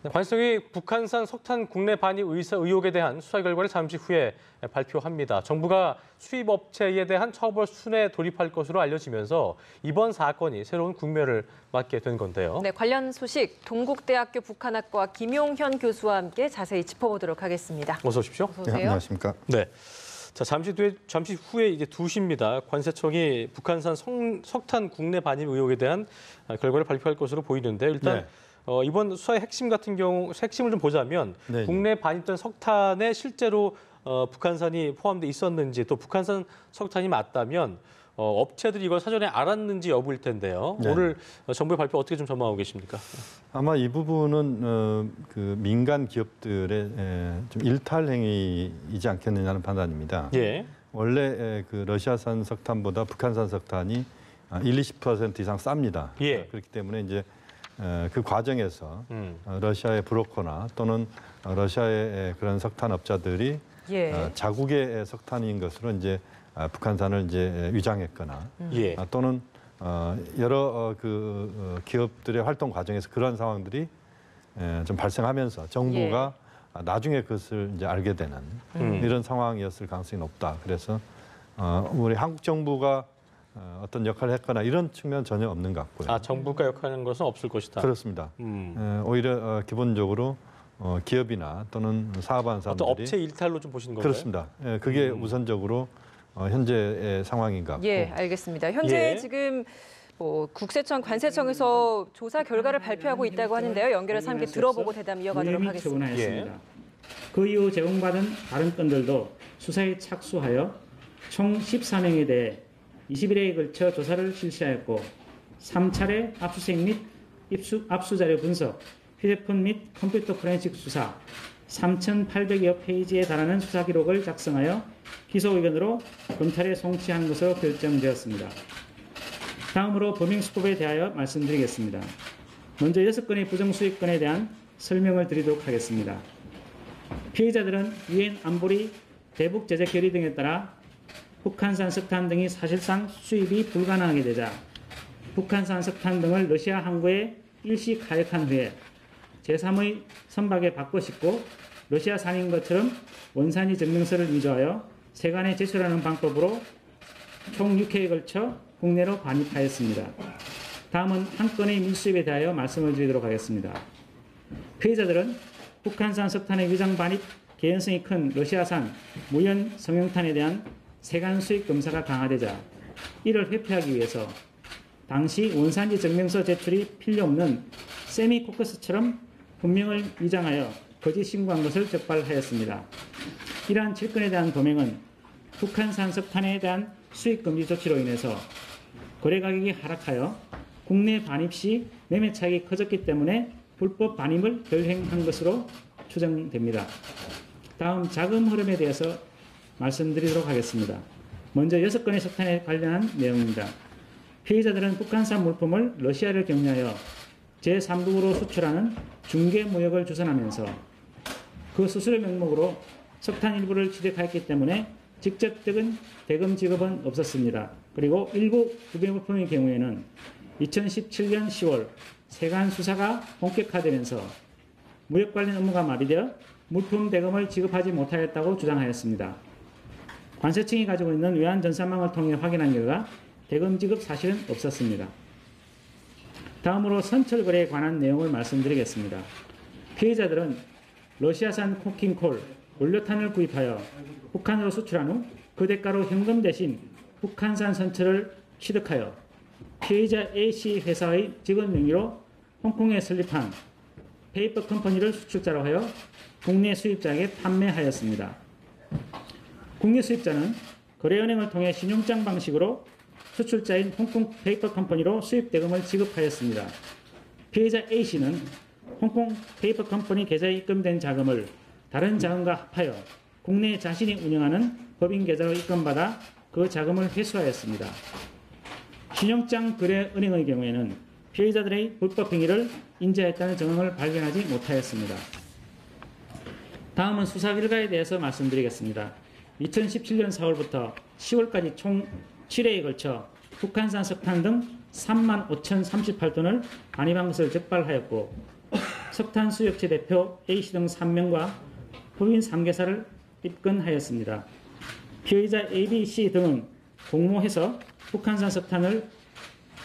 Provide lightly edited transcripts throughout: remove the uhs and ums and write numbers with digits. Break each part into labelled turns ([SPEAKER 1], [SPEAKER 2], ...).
[SPEAKER 1] 관세청이 북한산 석탄 국내 반입 의혹에 대한 수사 결과를 잠시 후에 발표합니다. 정부가 수입업체에 대한 처벌 순에 돌입할 것으로 알려지면서 이번 사건이 새로운 국면을 맞게 된 건데요.
[SPEAKER 2] 네, 관련 소식 동국대학교 북한학과 김용현 교수와 함께 자세히 짚어보도록 하겠습니다.
[SPEAKER 1] 어서 오십시오.
[SPEAKER 2] 어서 오세요.
[SPEAKER 3] 네, 안녕하십니까?
[SPEAKER 1] 네. 자, 잠시 후에 이제 2시입니다. 관세청이 북한산 석탄 국내 반입 의혹에 대한 결과를 발표할 것으로 보이는데 일단 이번 수사의 핵심을 좀 보자면 국내 반입된 석탄에 실제로 북한산이 포함돼 있었는지 또 북한산 석탄이 맞다면 업체들이 이걸 사전에 알았는지 여부일 텐데요. 오늘 정부의 발표 어떻게 좀 전망하고 계십니까?
[SPEAKER 3] 아마 이 부분은 그 민간 기업들의 좀 일탈 행위이지 않겠느냐는 판단입니다.
[SPEAKER 1] 예.
[SPEAKER 3] 원래 그 러시아산 석탄보다 북한산 석탄이 20% 이상 쌉니다.
[SPEAKER 1] 예.
[SPEAKER 3] 그렇기 때문에 이제 그 과정에서 러시아의 브로커나 또는 러시아의 그런 석탄업자들이 자국의 석탄인 것으로 이제 북한산을 이제 위장했거나 또는 여러 그 기업들의 활동 과정에서 그런 상황들이 좀 발생하면서 정부가 나중에 그것을 이제 알게 되는 이런 상황이었을 가능성이 높다. 그래서 우리 한국 정부가 어떤 역할을 했거나 이런 측면은 전혀 없는 것 같고요.
[SPEAKER 1] 아, 정부가 역할하는 것은 없을 것이다.
[SPEAKER 3] 그렇습니다. 오히려 기본적으로 기업이나 또는 사업하는 사람들이
[SPEAKER 1] 어떤 업체 일탈로 좀 보시는 건가요?
[SPEAKER 3] 그렇습니다. 그게 우선적으로 현재의 상황인 것 같고.
[SPEAKER 2] 예, 알겠습니다. 현재 지금 국세청, 관세청에서 조사 결과를 발표하고 있다고 하는데요. 연결해서 함께 들어보고 대담 이어가도록 하겠습니다.
[SPEAKER 4] 그 이후 제공받은 다른 건들도 수사에 착수하여 총 13명에 대해 20일에 걸쳐 조사를 실시하였고 3차례 압수수색 및 압수자료 분석, 휴대폰 및 컴퓨터 포렌식 수사, 3,800여 페이지에 달하는 수사 기록을 작성하여 기소 의견으로 검찰에 송치한 것으로 결정되었습니다. 다음으로 범행수법에 대하여 말씀드리겠습니다. 먼저 6건의 부정수입건에 대한 설명을 드리도록 하겠습니다. 피해자들은 유엔 안보리 대북 제재 결의 등에 따라 북한산 석탄 등이 사실상 수입이 불가능하게 되자 북한산 석탄 등을 러시아 항구에 일시 가역한 후에 제3의 선박에 바꿔 싣고 러시아산인 것처럼 원산지 증명서를 위조하여 세관에 제출하는 방법으로 총 6회에 걸쳐 국내로 반입하였습니다. 다음은 한 건의 밀수입에 대하여 말씀을 드리도록 하겠습니다. 피해자들은 북한산 석탄의 위장 반입 개연성이 큰 러시아산 무연 성형탄에 대한 세관 수입 검사가 강화되자 이를 회피하기 위해서 당시 원산지 증명서 제출이 필요 없는 세미코커스처럼 분명을 위장하여 거짓 신고한 것을 적발하였습니다. 이러한 7건에 대한 범행은 북한산 석탄에 대한 수입 금지 조치로 인해서 거래 가격이 하락하여 국내 반입 시 매매 차익이 커졌기 때문에 불법 반입을 결행한 것으로 추정됩니다. 다음 자금 흐름에 대해서 말씀드리도록 하겠습니다. 먼저 6건의 석탄에 관련한 내용입니다. 피해자들은 북한산 물품을 러시아를 경유하여 제3국으로 수출하는 중개무역을 주선하면서 그 수수료 명목으로 석탄 일부를 취득하였기 때문에 직접적인 대금 지급은 없었습니다. 그리고 일부 구매 물품의 경우에는 2017년 10월 세관 수사가 본격화되면서 무역 관련 업무가 마비되어 물품 대금을 지급하지 못하였다고 주장하였습니다. 관세청이 가지고 있는 외환 전산망을 통해 확인한 결과 대금 지급 사실은 없었습니다. 다음으로 선철 거래에 관한 내용을 말씀드리겠습니다. 피해자들은 러시아산 코킹콜, 원료탄을 구입하여 북한으로 수출한 후 그 대가로 현금 대신 북한산 선철을 취득하여 피해자 A씨 회사의 직원 명의로 홍콩에 설립한 페이퍼 컴퍼니를 수출자로 하여 국내 수입자에게 판매하였습니다. 국내 수입자는 거래은행을 통해 신용장 방식으로 수출자인 홍콩 페이퍼 컴퍼니로 수입 대금을 지급하였습니다. 피해자 A씨는 홍콩 페이퍼 컴퍼니 계좌에 입금된 자금을 다른 자금과 합하여 국내에 자신이 운영하는 법인 계좌로 입금받아 그 자금을 회수하였습니다. 신용장 거래은행의 경우에는 피해자들의 불법 행위를 인지했다는 정황을 발견하지 못하였습니다. 다음은 수사 결과에 대해서 말씀드리겠습니다. 2017년 4월부터 10월까지 총 7회에 걸쳐 북한산 석탄 등 35,038톤을 반입한 것을 적발하였고 석탄 수역체 대표 A씨 등 3명과 법인 3개사를 입건하였습니다. 피의자 A, B, C 등은 공모해서 북한산 석탄을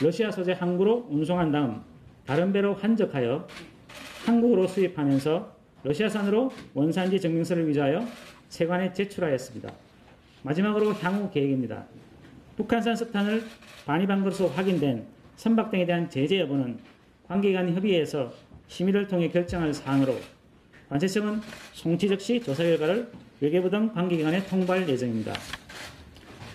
[SPEAKER 4] 러시아 소재 항구로 운송한 다음 다른 배로 환적하여 한국으로 수입하면서 러시아산으로 원산지 증명서를 위조하여 세관에 제출하였습니다. 마지막으로 향후 계획입니다. 북한산 석탄을 반입한 것으로 확인된 선박 등에 대한 제재 여부는 관계기관 협의회에서 심의를 통해 결정할 사항으로 관세청은 송치 즉시 조사 결과를 외교부 등 관계기관에 통보할 예정입니다.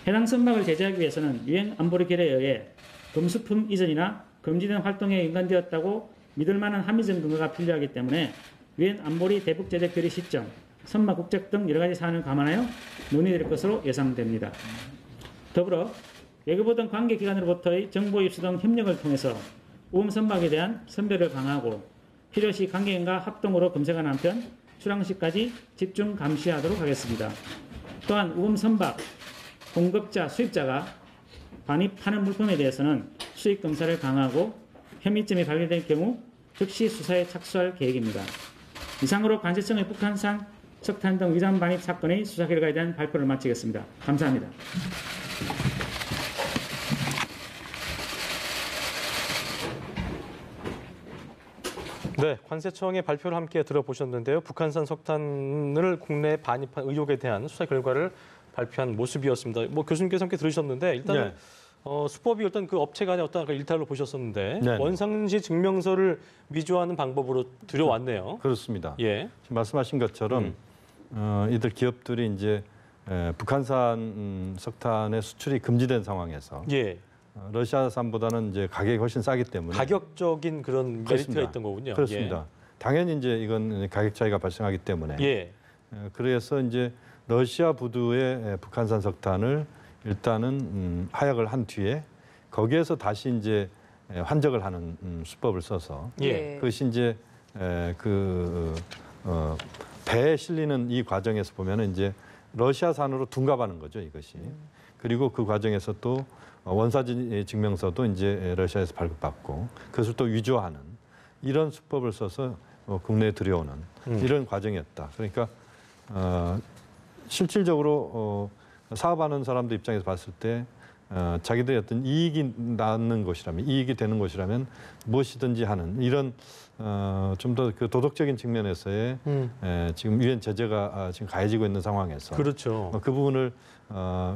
[SPEAKER 4] 해당 선박을 제재하기 위해서는 유엔 안보리 결의에 의해 금수품 이전이나 금지된 활동에 연관되었다고 믿을 만한 함의적 근거가 필요하기 때문에 유엔 안보리 대북 제재 결의 시점, 선박 국적 등 여러 가지 사안을 감안하여 논의될 것으로 예상됩니다. 더불어 외교부 등 관계기관으로부터의 정보 입수 등 협력을 통해서 우금 선박에 대한 선별을 강화하고 필요시 관계기관과 합동으로 검색하는 한편 출항 시까지 집중 감시하도록 하겠습니다. 또한 우금 선박 공급자, 수입자가 반입하는 물품에 대해서는 수입 검사를 강화하고 혐의점이 발견될 경우 즉시 수사에 착수할 계획입니다. 이상으로 관세청의 북한산 석탄 등 위장 반입 사건의 수사 결과에 대한 발표를 마치겠습니다. 감사합니다.
[SPEAKER 1] 네, 관세청의 발표를 함께 들어보셨는데요. 북한산 석탄을 국내에 반입한 의혹에 대한 수사 결과를 발표한 모습이었습니다. 뭐 교수님께서 함께 들으셨는데 일단은
[SPEAKER 3] 네.
[SPEAKER 1] 수법이 일단 그 업체 간의 어떤 일탈로 보셨었는데
[SPEAKER 3] 네.
[SPEAKER 1] 원산지 증명서를 위조하는 방법으로 들여왔네요.
[SPEAKER 3] 그렇습니다.
[SPEAKER 1] 예.
[SPEAKER 3] 지금 말씀하신 것처럼 이들 기업들이 이제 북한산 석탄의 수출이 금지된 상황에서
[SPEAKER 1] 예.
[SPEAKER 3] 러시아산보다는 이제 가격이 훨씬 싸기 때문에
[SPEAKER 1] 가격적인 그런 메리트가 있던 거군요.
[SPEAKER 3] 그렇습니다. 당연히 이제 이건 가격 차이가 발생하기 때문에
[SPEAKER 1] 예.
[SPEAKER 3] 그래서 이제 러시아 부두의 북한산 석탄을 일단은 하역을 한 뒤에 거기에서 다시 이제 환적을 하는 수법을 써서
[SPEAKER 1] 예.
[SPEAKER 3] 그것이 이제 배에 실리는 이 과정에서 보면은 이제 러시아산으로 둔갑하는 거죠, 이것이. 그리고 그 과정에서 또 원사지 증명서도 이제 러시아에서 발급받고 그것을 또 위조하는 이런 수법을 써서 국내에 들여오는 이런 과정이었다. 그러니까 실질적으로 사업하는 사람들 입장에서 봤을 때 자기들의 어떤 이익이 나는 것이라면 이익이 되는 것이라면 무엇이든지 하는 이런 좀 더 그 도덕적인 측면에서의 지금 유엔 제재가 지금 가해지고 있는 상황에서
[SPEAKER 1] 그렇죠.
[SPEAKER 3] 그 부분을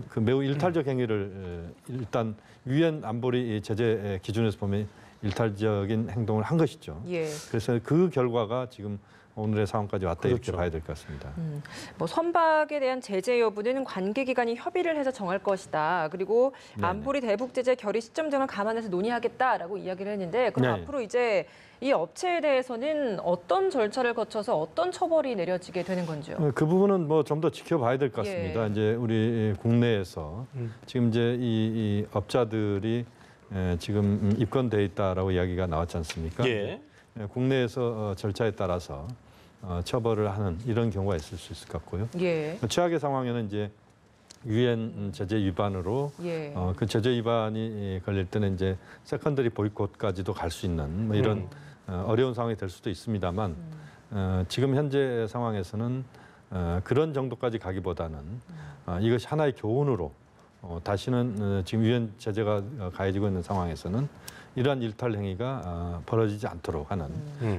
[SPEAKER 3] 그 매우 일탈적 행위를 일단 유엔 안보리 제재 기준에서 보면 일탈적인 행동을 한 것이죠.
[SPEAKER 2] 예.
[SPEAKER 3] 그래서 그 결과가 지금 오늘의 상황까지 왔다
[SPEAKER 1] 그렇죠.
[SPEAKER 3] 이렇게 봐야 될 것 같습니다.
[SPEAKER 2] 뭐 선박에 대한 제재 여부는 관계기관이 협의를 해서 정할 것이다. 그리고
[SPEAKER 3] 네네.
[SPEAKER 2] 안보리 대북 제재 결의 시점 등을 감안해서 논의하겠다라고 이야기를 했는데 그럼
[SPEAKER 3] 네.
[SPEAKER 2] 앞으로 이제 이 업체에 대해서는 어떤 절차를 거쳐서 어떤 처벌이 내려지게 되는 건지요?
[SPEAKER 3] 그 부분은 뭐 좀 더 지켜봐야 될 것 같습니다.
[SPEAKER 2] 예.
[SPEAKER 3] 이제 우리 국내에서 지금 이제 이 업자들이 지금 입건돼 있다라고 이야기가 나왔지 않습니까?
[SPEAKER 1] 예.
[SPEAKER 3] 국내에서 절차에 따라서 처벌을 하는 이런 경우가 있을 수 있을 것 같고요.
[SPEAKER 2] 예.
[SPEAKER 3] 최악의 상황에는 이제 유엔 제재 위반으로
[SPEAKER 2] 예.
[SPEAKER 3] 그 제재 위반이 걸릴 때는 이제 세컨더리 보이콧까지도 갈 수 있는 뭐 이런 어려운 상황이 될 수도 있습니다만 지금 현재 상황에서는 그런 정도까지 가기보다는 이것이 하나의 교훈으로 다시는 지금 유엔 제재가 가해지고 있는 상황에서는 이러한 일탈 행위가 벌어지지 않도록 하는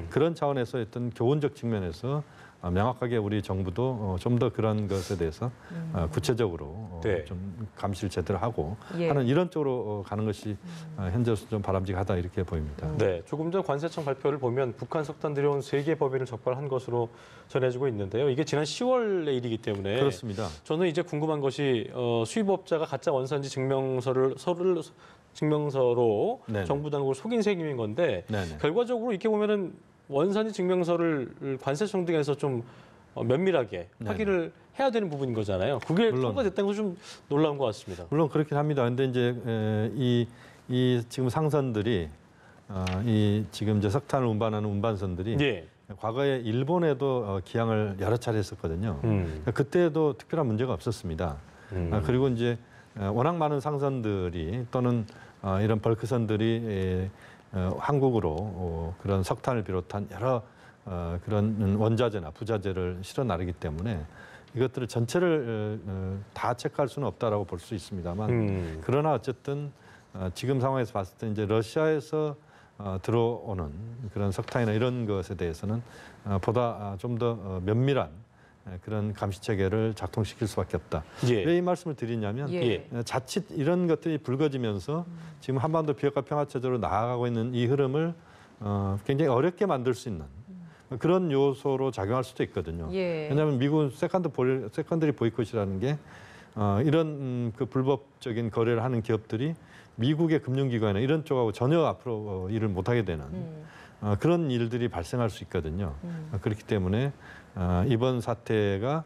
[SPEAKER 3] 그런 차원에서 어떤 교훈적 측면에서 명확하게 우리 정부도 좀 더 그런 것에 대해서 구체적으로
[SPEAKER 1] 네.
[SPEAKER 3] 좀 감시를 제대로 하고
[SPEAKER 2] 예.
[SPEAKER 3] 하는 이런 쪽으로 가는 것이 현재로서 좀 바람직하다 이렇게 보입니다.
[SPEAKER 1] 네, 조금 전 관세청 발표를 보면 북한 석탄 들여온 3개 법인을 적발한 것으로 전해지고 있는데요. 이게 지난 10월의 일이기 때문에
[SPEAKER 3] 그렇습니다.
[SPEAKER 1] 저는 이제 궁금한 것이 수입업자가 가짜 원산지 증명서로
[SPEAKER 3] 네네.
[SPEAKER 1] 정부 당국을 속인 셈인 건데
[SPEAKER 3] 네네.
[SPEAKER 1] 결과적으로 이렇게 보면은 원산지 증명서를 관세청 등에서 좀 면밀하게
[SPEAKER 3] 네네.
[SPEAKER 1] 확인을 해야 되는 부분인 거잖아요. 그게
[SPEAKER 3] 물론.
[SPEAKER 1] 통과됐다는 건 좀 놀라운 것 같습니다.
[SPEAKER 3] 물론 그렇긴 합니다. 근데 이제 이 지금 상선들이 이 지금 이제 석탄을 운반하는 운반선들이
[SPEAKER 1] 예.
[SPEAKER 3] 과거에 일본에도 기항을 여러 차례 했었거든요. 그때도 특별한 문제가 없었습니다. 그리고 이제 워낙 많은 상선들이 또는 이런 벌크선들이 한국으로 그런 석탄을 비롯한 여러 그런 원자재나 부자재를 실어 나르기 때문에 이것들을 전체를 다 체크할 수는 없다라고 볼 수 있습니다만 그러나 어쨌든 지금 상황에서 봤을 때 이제 러시아에서 들어오는 그런 석탄이나 이런 것에 대해서는 보다 좀 더 면밀한 그런 감시 체계를 작동시킬 수밖에 없다.
[SPEAKER 1] 예.
[SPEAKER 3] 왜 이 말씀을 드리냐면
[SPEAKER 2] 예.
[SPEAKER 3] 자칫 이런 것들이 불거지면서 지금 한반도 비핵화 평화 체제로 나아가고 있는 이 흐름을 굉장히 어렵게 만들 수 있는 그런 요소로 작용할 수도 있거든요.
[SPEAKER 2] 예.
[SPEAKER 3] 왜냐하면 미국은 세컨더리 보이콧이라는 게 이런 그 불법적인 거래를 하는 기업들이 미국의 금융기관이나 이런 쪽하고 전혀 앞으로 일을 못하게 되는 그런 일들이 발생할 수 있거든요. 그렇기 때문에 이번 사태가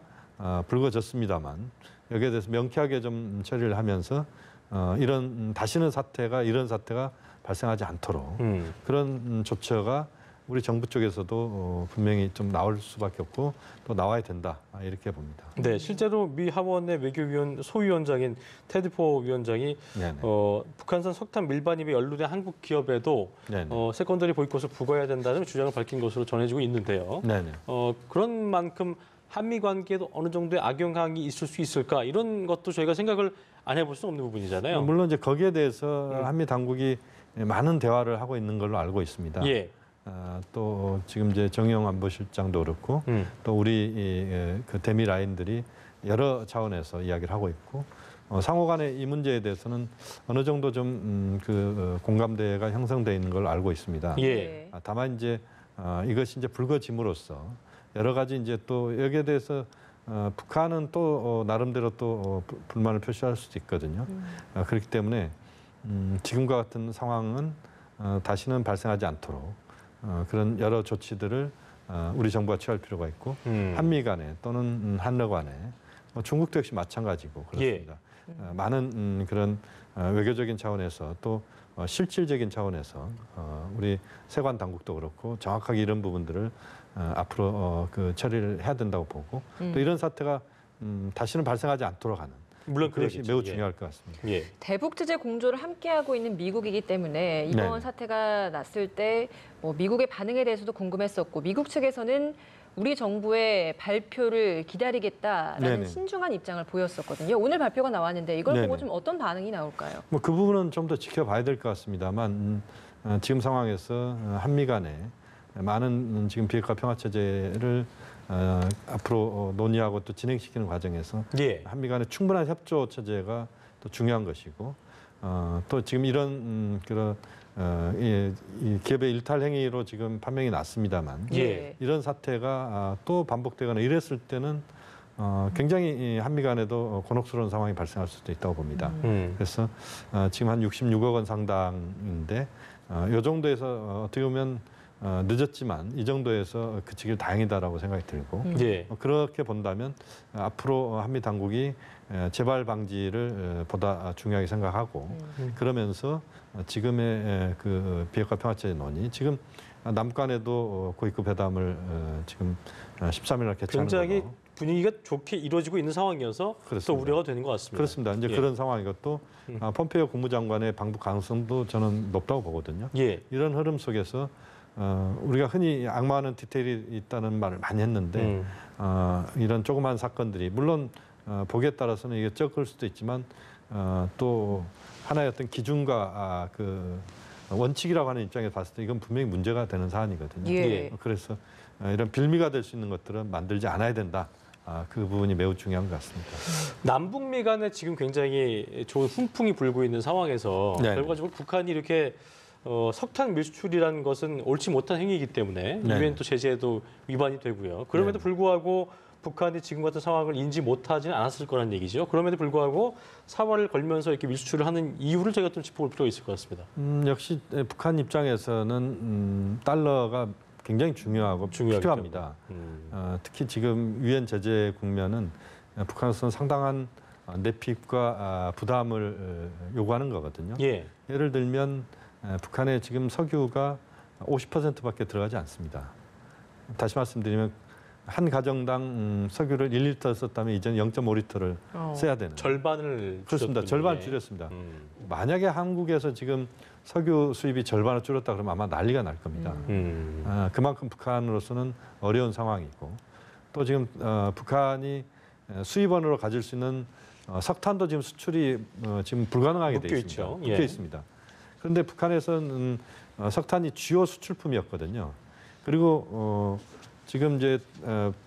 [SPEAKER 3] 불거졌습니다만 여기에 대해서 명쾌하게 좀 처리를 하면서 다시는 이런 사태가 발생하지 않도록 그런 조처가 우리 정부 쪽에서도 분명히 좀 나올 수밖에 없고 또 나와야 된다 이렇게 봅니다.
[SPEAKER 1] 네, 실제로 미 하원의 외교위원 소위원장인 테드포 위원장이 북한산 석탄 밀반입에 연루된 한국 기업에도 세컨더리 보이콧을 부과해야 된다는 주장을 밝힌 것으로 전해지고 있는데요.
[SPEAKER 3] 네네.
[SPEAKER 1] 그런 만큼 한미 관계에도 어느 정도의 악영향이 있을 수 있을까 이런 것도 저희가 생각을 안 해볼 수 없는 부분이잖아요.
[SPEAKER 3] 물론 이제 거기에 대해서 한미 당국이 많은 대화를 하고 있는 걸로 알고 있습니다.
[SPEAKER 1] 예.
[SPEAKER 3] 또 지금 이제 정영 안보실장도 그렇고 또 우리 그 대미 라인들이 여러 차원에서 이야기를 하고 있고 상호간에 이 문제에 대해서는 어느 정도 좀 공감대가 형성돼 있는 걸 알고 있습니다.
[SPEAKER 1] 예.
[SPEAKER 3] 다만 이제 이것이 이제 불거짐으로써 여러 가지 이제 또 여기에 대해서 북한은 또 나름대로 또 불만을 표시할 수도 있거든요. 그렇기 때문에 지금과 같은 상황은 다시는 발생하지 않도록 그런 여러 조치들을 우리 정부가 취할 필요가 있고 한미 간에 또는 한러 간에 중국도 역시 마찬가지고 그렇습니다. 많은 그런 외교적인 차원에서 또 실질적인 차원에서 우리 세관 당국도 그렇고 정확하게 이런 부분들을 앞으로 그 처리를 해야 된다고 보고 또 이런 사태가 다시는 발생하지 않도록 하는
[SPEAKER 1] 물론
[SPEAKER 3] 그것이
[SPEAKER 1] 그러겠죠.
[SPEAKER 3] 매우 중요할 것 같습니다.
[SPEAKER 1] 예.
[SPEAKER 2] 대북 제재 공조를 함께하고 있는 미국이기 때문에 이번
[SPEAKER 3] 네네.
[SPEAKER 2] 사태가 났을 때 뭐 미국의 반응에 대해서도 궁금했었고 미국 측에서는 우리 정부의 발표를 기다리겠다라는
[SPEAKER 3] 네네.
[SPEAKER 2] 신중한 입장을 보였었거든요. 오늘 발표가 나왔는데 이걸 보고
[SPEAKER 3] 네네.
[SPEAKER 2] 좀 어떤 반응이 나올까요?
[SPEAKER 3] 뭐 그 부분은 좀 더 지켜봐야 될 것 같습니다만 지금 상황에서 한미 간에 많은 지금 비핵화 평화 체제를 앞으로 논의하고 또 진행시키는 과정에서
[SPEAKER 1] 예.
[SPEAKER 3] 한미 간의 충분한 협조 체제가 또 중요한 것이고 또 지금 이런 그런 이 기업의 일탈 행위로 지금 판명이 났습니다만
[SPEAKER 1] 예.
[SPEAKER 3] 이런 사태가 또 반복되거나 이랬을 때는 굉장히 한미 간에도 곤혹스러운 상황이 발생할 수도 있다고 봅니다. 그래서 지금 한 66억 원 상당인데 이 정도에서 어떻게 보면 늦었지만 이 정도에서 그치길 다행이다라고 생각이 들고
[SPEAKER 1] 예.
[SPEAKER 3] 그렇게 본다면 앞으로 한미 당국이 재발 방지를 보다 중요하게 생각하고 그러면서 지금의 그 비핵화 평화체제 논의 지금 남간에도 고위급 회담을 지금 13일 날 개최하는
[SPEAKER 1] 굉장히
[SPEAKER 3] 걸로.
[SPEAKER 1] 분위기가 좋게 이루어지고 있는 상황이어서
[SPEAKER 3] 그렇습니다.
[SPEAKER 1] 또 우려가 되는 것 같습니다.
[SPEAKER 3] 그렇습니다. 이제
[SPEAKER 1] 예.
[SPEAKER 3] 그런 상황이고 또 폼페이오 국무장관의 방북 가능성도 저는 높다고 보거든요.
[SPEAKER 1] 예.
[SPEAKER 3] 이런 흐름 속에서 우리가 흔히 악마하는 디테일이 있다는 말을 많이 했는데 이런 조그만 사건들이 물론 보기에 따라서는 이게 적을 수도 있지만 또 하나의 어떤 기준과 그 원칙이라고 하는 입장에서 봤을 때 이건 분명히 문제가 되는 사안이거든요.
[SPEAKER 2] 예.
[SPEAKER 3] 그래서 이런 빌미가 될 수 있는 것들은 만들지 않아야 된다. 그 부분이 매우 중요한 것 같습니다.
[SPEAKER 1] 남북미 간에 지금 굉장히 좋은 훈풍이 불고 있는 상황에서
[SPEAKER 3] 네.
[SPEAKER 1] 결과적으로 북한이 이렇게 석탄 밀수출이라는 것은 옳지 못한 행위이기 때문에
[SPEAKER 3] 네.
[SPEAKER 1] 유엔 또 제재에도 위반이 되고요. 그럼에도
[SPEAKER 3] 네.
[SPEAKER 1] 불구하고 북한이 지금 같은 상황을 인지 못하지는 않았을 거라는 얘기죠. 그럼에도 불구하고 사활을 걸면서 이렇게 밀수출을 하는 이유를 저희가 좀 짚어볼 필요가 있을 것 같습니다.
[SPEAKER 3] 역시 북한 입장에서는 달러가 굉장히 중요하고
[SPEAKER 1] 중요하기
[SPEAKER 3] 필요합니다. 특히 지금 유엔 제재 국면은 북한으로서는 상당한 내픽과 부담을 요구하는 거거든요.
[SPEAKER 1] 예.
[SPEAKER 3] 예를 들면 북한의 지금 석유가 50%밖에 들어가지 않습니다. 다시 말씀드리면 한 가정당 석유를 1리터 썼다면 이제는 0.5리터를 써야 되는.
[SPEAKER 1] 절반을
[SPEAKER 3] 그렇습니다.
[SPEAKER 1] 줄였군요.
[SPEAKER 3] 절반 줄였습니다. 만약에 한국에서 지금 석유 수입이 절반을 줄였다 그러면 아마 난리가 날 겁니다. 그만큼 북한으로서는 어려운 상황이고 또 지금 북한이 수입원으로 가질 수 있는 석탄도 지금 수출이 지금 불가능하게 돼 있습니다. 묶여 있습니다. 그런데 북한에서는 석탄이 주요 수출품이었거든요. 그리고 지금 이제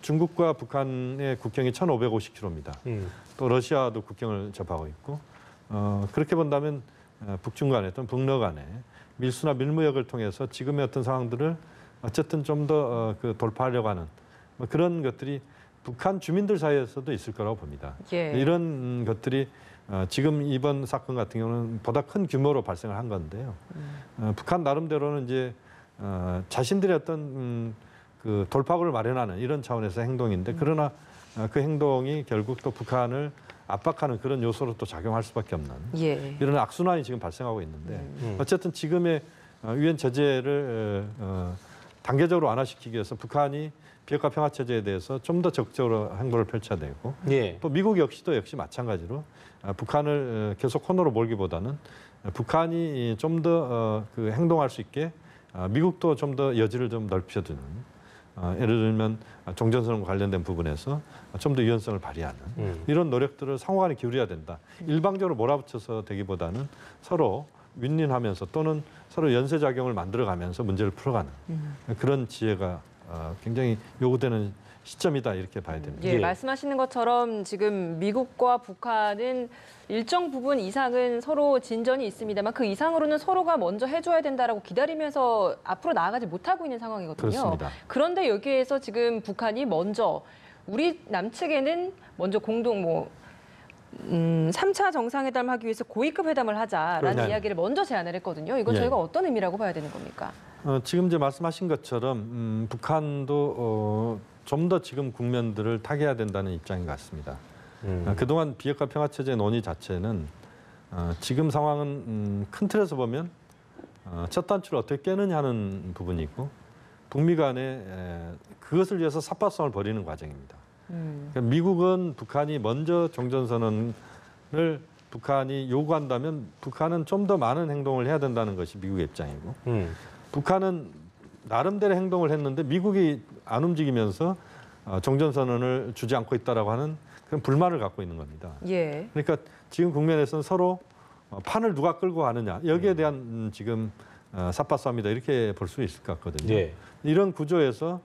[SPEAKER 3] 중국과 북한의 국경이 1,550km입니다. 또 러시아도 국경을 접하고 있고 그렇게 본다면 북중 간에 또는 북러 간에 밀수나 밀무역을 통해서 지금의 어떤 상황들을 어쨌든 좀 더 돌파하려고 하는 뭐 그런 것들이 북한 주민들 사이에서도 있을 거라고 봅니다. 이런 것들이 지금 이번 사건 같은 경우는 보다 큰 규모로 발생을 한 건데요. 북한 나름대로는 이제 자신들의 어떤 그 돌파구를 마련하는 이런 차원에서 행동인데 그러나 그 행동이 결국 또 북한을 압박하는 그런 요소로 또 작용할 수밖에 없는 이런 악순환이 지금 발생하고 있는데 어쨌든 지금의 유엔 제재를 단계적으로 완화시키기 위해서 북한이 비핵화 평화 체제에 대해서 좀 더 적극적으로 행보를 펼쳐야 되고 또 미국 역시 마찬가지로 북한을 계속 코너로 몰기보다는 북한이 좀 더 그 행동할 수 있게 미국도 좀 더 여지를 좀 넓혀주는 예를 들면 종전선언과 관련된 부분에서 좀 더 유연성을 발휘하는 이런 노력들을 상호간에 기울여야 된다. 일방적으로 몰아붙여서 되기보다는 서로 윈윈하면서 또는 서로 연쇄작용을 만들어가면서 문제를 풀어가는 그런 지혜가 굉장히 요구되는 시점이다 이렇게 봐야 됩니다.
[SPEAKER 2] 말씀하시는 것처럼 지금 미국과 북한은 일정 부분 이상은 서로 진전이 있습니다만 그 이상으로는 서로가 먼저 해줘야 된다라고 기다리면서 앞으로 나아가지 못하고 있는 상황이거든요.
[SPEAKER 3] 그렇습니다.
[SPEAKER 2] 그런데 여기에서 지금 북한이 먼저 우리 남측에는 먼저 공동 3차 정상회담 하기 위해서 고위급 회담을 하자라는 이야기를 먼저 제안을 했거든요. 이건 저희가 어떤 의미라고 봐야 되는 겁니까?
[SPEAKER 3] 지금 이제 말씀하신 것처럼 북한도 좀 더 지금 국면들을 타개해야 된다는 입장인 것 같습니다. 그동안 비핵화 평화 체제 논의 자체는 지금 상황은 큰 틀에서 보면 첫 단추를 어떻게 깨느냐 하는 부분이 있고 북미 간에 그것을 위해서 삿바싸움을 벌이는 과정입니다. 그러니까 미국은 북한이 먼저 종전선언을 북한이 요구한다면 북한은 좀 더 많은 행동을 해야 된다는 것이 미국의 입장이고 북한은 나름대로 행동을 했는데 미국이 안 움직이면서 종전선언을 주지 않고 있다라고 하는 그런 불만을 갖고 있는 겁니다. 그러니까 지금 국면에서는 서로 판을 누가 끌고 가느냐 여기에 대한 지금 삿바싸움이다 이렇게 볼 수 있을 것 같거든요. 이런 구조에서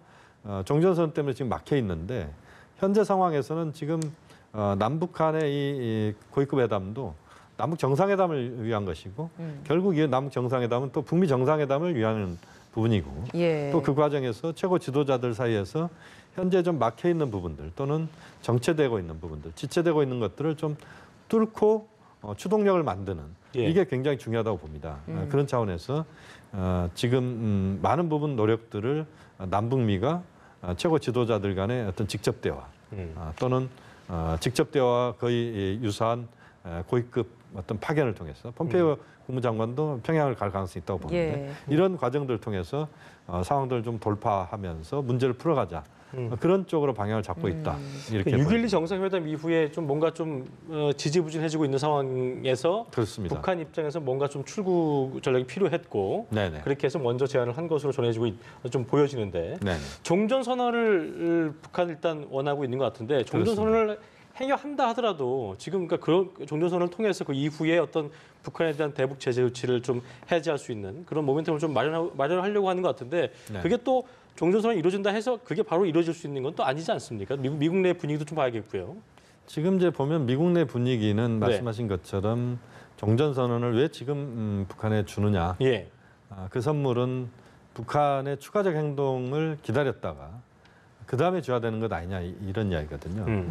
[SPEAKER 3] 종전선언 때문에 지금 막혀 있는데 현재 상황에서는 지금 남북 간의 이 고위급 회담도 남북 정상회담을 위한 것이고 결국 이 남북 정상회담은 또 북미 정상회담을 위한 부분이고 또 그 과정에서 최고 지도자들 사이에서 현재 좀 막혀 있는 부분들 또는 정체되고 있는 부분들, 지체되고 있는 것들을 좀 뚫고 추동력을 만드는 이게 굉장히 중요하다고 봅니다. 그런 차원에서 지금 많은 부분 노력들을 남북미가 최고 지도자들 간의 어떤 직접 대화 또는 직접 대화 거의 유사한 고위급 어떤 파견을 통해서 폼페이오 국무장관도 평양을 갈 가능성이 있다고 보는데 이런 과정들을 통해서 상황들을 좀 돌파하면서 문제를 풀어가자. 그런 쪽으로 방향을 잡고 있다. 이렇게
[SPEAKER 1] 6.12 정상회담 이후에 좀 뭔가 좀 지지부진해지고 있는 상황에서
[SPEAKER 3] 그렇습니다.
[SPEAKER 1] 북한 입장에서 뭔가 좀 출구 전략이 필요했고 그렇게 해서 먼저 제안을 한 것으로 전해지고 좀 보여지는데 종전선언을 북한 일단 원하고 있는 것 같은데 종전선언을 행여한다 하더라도 지금 그러니까 그런 종전선언을 통해서 그 이후에 어떤 북한에 대한 대북 제재 조치를 좀 해제할 수 있는 그런 모멘텀을 좀 마련하려고 하는 것 같은데 그게 또 종전선언이 이루어진다 해서 그게 바로 이루어질 수 있는 건 또 아니지 않습니까? 미국 내 분위기도 좀 봐야겠고요.
[SPEAKER 3] 지금 이제 보면 미국 내 분위기는 말씀하신 것처럼 종전선언을 왜 지금 북한에 주느냐. 그 선물은 북한의 추가적 행동을 기다렸다가 그다음에 줘야 되는 것 아니냐 이런 이야기거든요.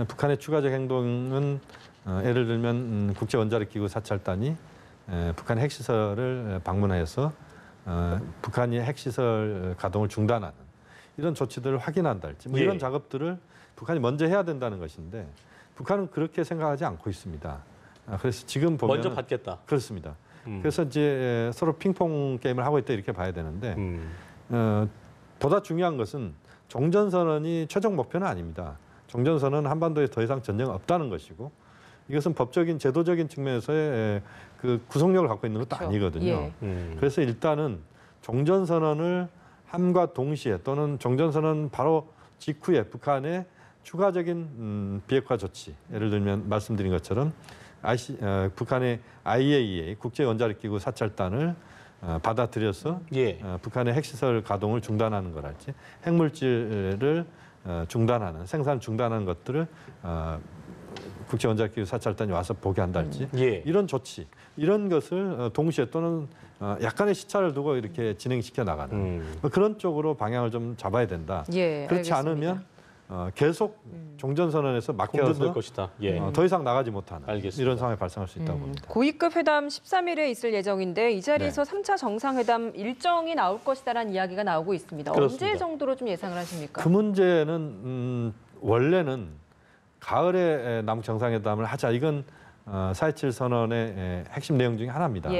[SPEAKER 3] 북한의 추가적 행동은 예를 들면 국제원자력기구 사찰단이 북한 핵시설을 방문해서 북한이 핵시설 가동을 중단하는 이런 조치들을 확인한달지 뭐 이런 작업들을 북한이 먼저 해야 된다는 것인데 북한은 그렇게 생각하지 않고 있습니다. 그래서 지금 보면
[SPEAKER 1] 먼저 받겠다.
[SPEAKER 3] 그렇습니다. 그래서 이제 서로 핑퐁 게임을 하고 있다 이렇게 봐야 되는데 보다 중요한 것은 종전선언이 최종 목표는 아닙니다. 종전선언은 한반도에 더 이상 전쟁 없다는 것이고 이것은 법적인 제도적인 측면에서의 그 구속력을 갖고 있는 것도
[SPEAKER 2] 그렇죠.
[SPEAKER 3] 아니거든요.
[SPEAKER 2] 예.
[SPEAKER 3] 그래서 일단은 종전선언을 함과 동시에 또는 종전선언 바로 직후에 북한의 추가적인 비핵화 조치, 예를 들면 말씀드린 것처럼 북한의 IAEA 국제원자력기구 사찰단을 받아들여서 북한의 핵시설 가동을 중단하는 거랄지 핵물질을 중단하는 생산 중단하는 것들을 국제원자력기구 사찰단이 와서 보게 한달지 이런 조치 이런 것을 동시에 또는 약간의 시차를 두고 이렇게 진행시켜 나가는 그런 쪽으로 방향을 좀 잡아야 된다. 그렇지
[SPEAKER 2] 알겠습니다.
[SPEAKER 3] 않으면 계속 종전선언에서 막혀서
[SPEAKER 1] 것이다.
[SPEAKER 3] 더 이상 나가지 못하는
[SPEAKER 1] 알겠습니다.
[SPEAKER 3] 이런 상황이 발생할 수 있다고 봅니다.
[SPEAKER 2] 고위급 회담 13일에 있을 예정인데 이 자리에서 3차 정상회담 일정이 나올 것이다라는 이야기가 나오고 있습니다.
[SPEAKER 1] 그렇습니다.
[SPEAKER 2] 언제 정도로 좀 예상을 하십니까?
[SPEAKER 3] 그 문제는 원래는 가을에 남북 정상회담을 하자. 이건 4.27 선언의 핵심 내용 중에 하나입니다.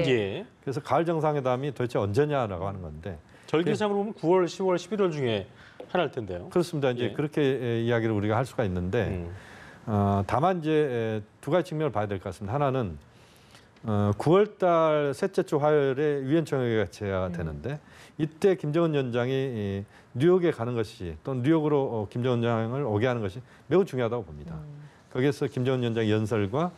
[SPEAKER 3] 그래서 가을 정상회담이 도대체 언제냐라고 하는 건데
[SPEAKER 1] 절기상으로 보면 9월, 10월, 11월 중에 하나일 텐데요.
[SPEAKER 3] 그렇습니다. 이제 그렇게 이야기를 우리가 할 수가 있는데 다만 이제 두 가지 측면을 봐야 될 것 같습니다. 하나는 9월달 셋째 주 화요일에 위원총회가 개최가 되는데 이때 김정은 위원장이 뉴욕에 가는 것이 또는 뉴욕으로 김정은 위원장을 오게 하는 것이 매우 중요하다고 봅니다. 거기에서 김정은 위원장의 연설과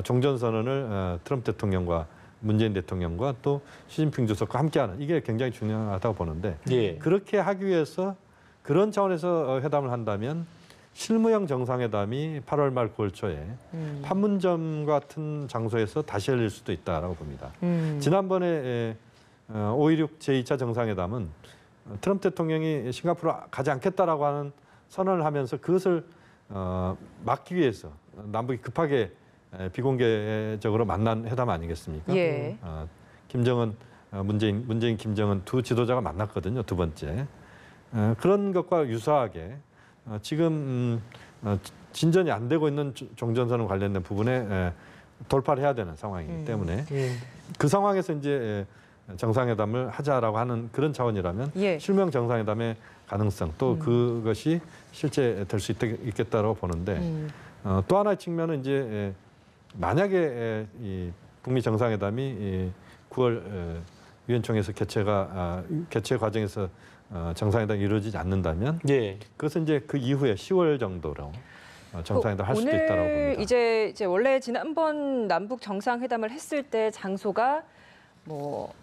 [SPEAKER 3] 종전선언을 트럼프 대통령과 문재인 대통령과 또 시진핑 주석과 함께하는 이게 굉장히 중요하다고 보는데 그렇게 하기 위해서 그런 차원에서 회담을 한다면 실무형 정상회담이 8월 말 9월 초에 판문점 같은 장소에서 다시 열릴 수도 있다라고 봅니다. 지난번에 5.16 제2차 정상회담은 트럼프 대통령이 싱가포르 가지 않겠다라고 하는 선언을 하면서 그것을 막기 위해서 남북이 급하게 비공개적으로 만난 회담 아니겠습니까? 김정은, 문재인, 김정은 두 지도자가 만났거든요. 두 번째. 그런 것과 유사하게 지금 진전이 안 되고 있는 종전선언 관련된 부분에 돌파를 해야 되는 상황이기 때문에 그 상황에서 이제 정상회담을 하자라고 하는 그런 차원이라면 실무형 정상회담의 가능성 또 그것이 실제 될 수 있겠다고 보는데 또 하나의 측면은 이제 만약에 이 북미 정상회담이 9월 위원총회에서 개최 과정에서 정상회담이 이루어지지 않는다면 그것은 이제 그 이후에 10월 정도로 정상회담 할 수도 있다고 봅니다.
[SPEAKER 2] 오늘 이제 원래 지난번 남북 정상회담을 했을 때 장소가 뭐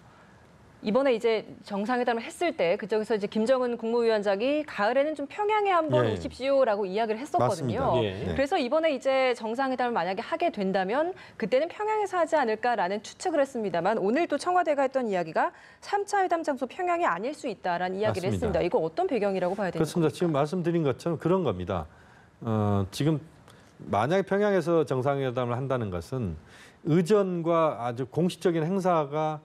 [SPEAKER 2] 이번에 이제 정상회담을 했을 때 그쪽에서 이제 김정은 국무위원장이 가을에는 좀 평양에 한번 오십시오라고 이야기를 했었거든요. 그래서 이번에 이제 정상회담을 만약에 하게 된다면 그때는 평양에서 하지 않을까라는 추측을 했습니다만 오늘 또 청와대가 했던 이야기가 3차 회담 장소 평양이 아닐 수 있다라는 이야기를 했습니다. 이거 어떤 배경이라고 봐야 되는
[SPEAKER 3] 그렇습니다.
[SPEAKER 2] 겁니까?
[SPEAKER 3] 지금 말씀드린 것처럼 그런 겁니다. 지금 만약에 평양에서 정상회담을 한다는 것은 의전과 아주 공식적인 행사가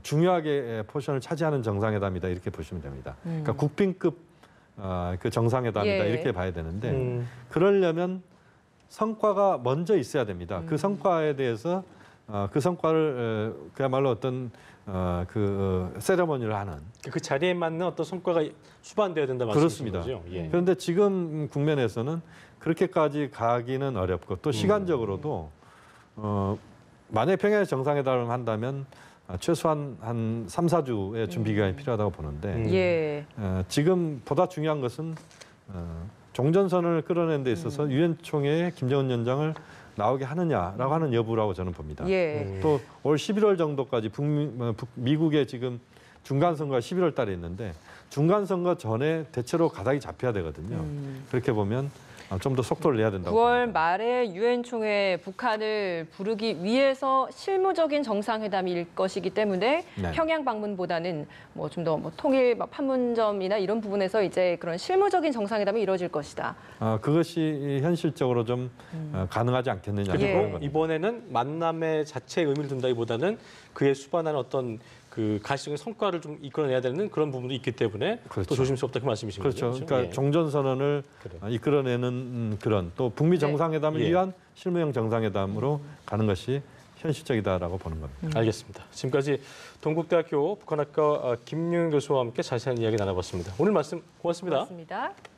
[SPEAKER 3] 중요하게 포션을 차지하는 정상회담이다 이렇게 보시면 됩니다. 그러니까 국빈급 그 정상회담이다 이렇게 봐야 되는데 그러려면 성과가 먼저 있어야 됩니다. 그 성과에 대해서 그 성과를 그야말로 어떤 그 세레머니를 하는
[SPEAKER 1] 그 자리에 맞는 어떤 성과가 수반돼야 된다 말씀이신 거죠?
[SPEAKER 3] 그런데 지금 국면에서는 그렇게까지 가기는 어렵고 또 시간적으로도 만약에 평양에서 정상회담을 한다면 최소한 한 3, 4주의 준비 기간이 필요하다고 보는데 지금 보다 중요한 것은 종전선언을 끌어내는 데 있어서 유엔 총회에 김정은 위원장을 나오게 하느냐라고 하는 여부라고 저는 봅니다. 또 올 11월 정도까지 미국의 지금 중간선거가 11월 달에 있는데 중간선거 전에 대체로 가닥이 잡혀야 되거든요. 그렇게 보면 좀 더 속도를 내야 된다고
[SPEAKER 2] 9월
[SPEAKER 3] 봅니다.
[SPEAKER 2] 말에 유엔 총회 북한을 부르기 위해서 실무적인 정상회담일 것이기 때문에 평양 방문보다는 뭐 좀 더 뭐 통일 판문점이나 이런 부분에서 이제 그런 실무적인 정상회담이 이루어질 것이다.
[SPEAKER 3] 그것이 현실적으로 좀 가능하지 않겠느냐.
[SPEAKER 1] 그리고 이번에는 만남의 자체의 의미를 둔다기보다는 그에 수반하는 어떤 그 가시적인 성과를 좀 이끌어내야 되는 그런 부분도 있기 때문에 또 조심스럽다 그 말씀이신 거죠.
[SPEAKER 3] 그러니까 종전선언을 이끌어내는 그런 또 북미 정상회담을 위한 실무형 정상회담으로 가는 것이 현실적이다라고 보는 겁니다.
[SPEAKER 1] 알겠습니다. 지금까지 동국대학교 북한학과 김윤 교수와 함께 자세한 이야기 나눠봤습니다. 오늘 말씀 고맙습니다.
[SPEAKER 2] 고맙습니다.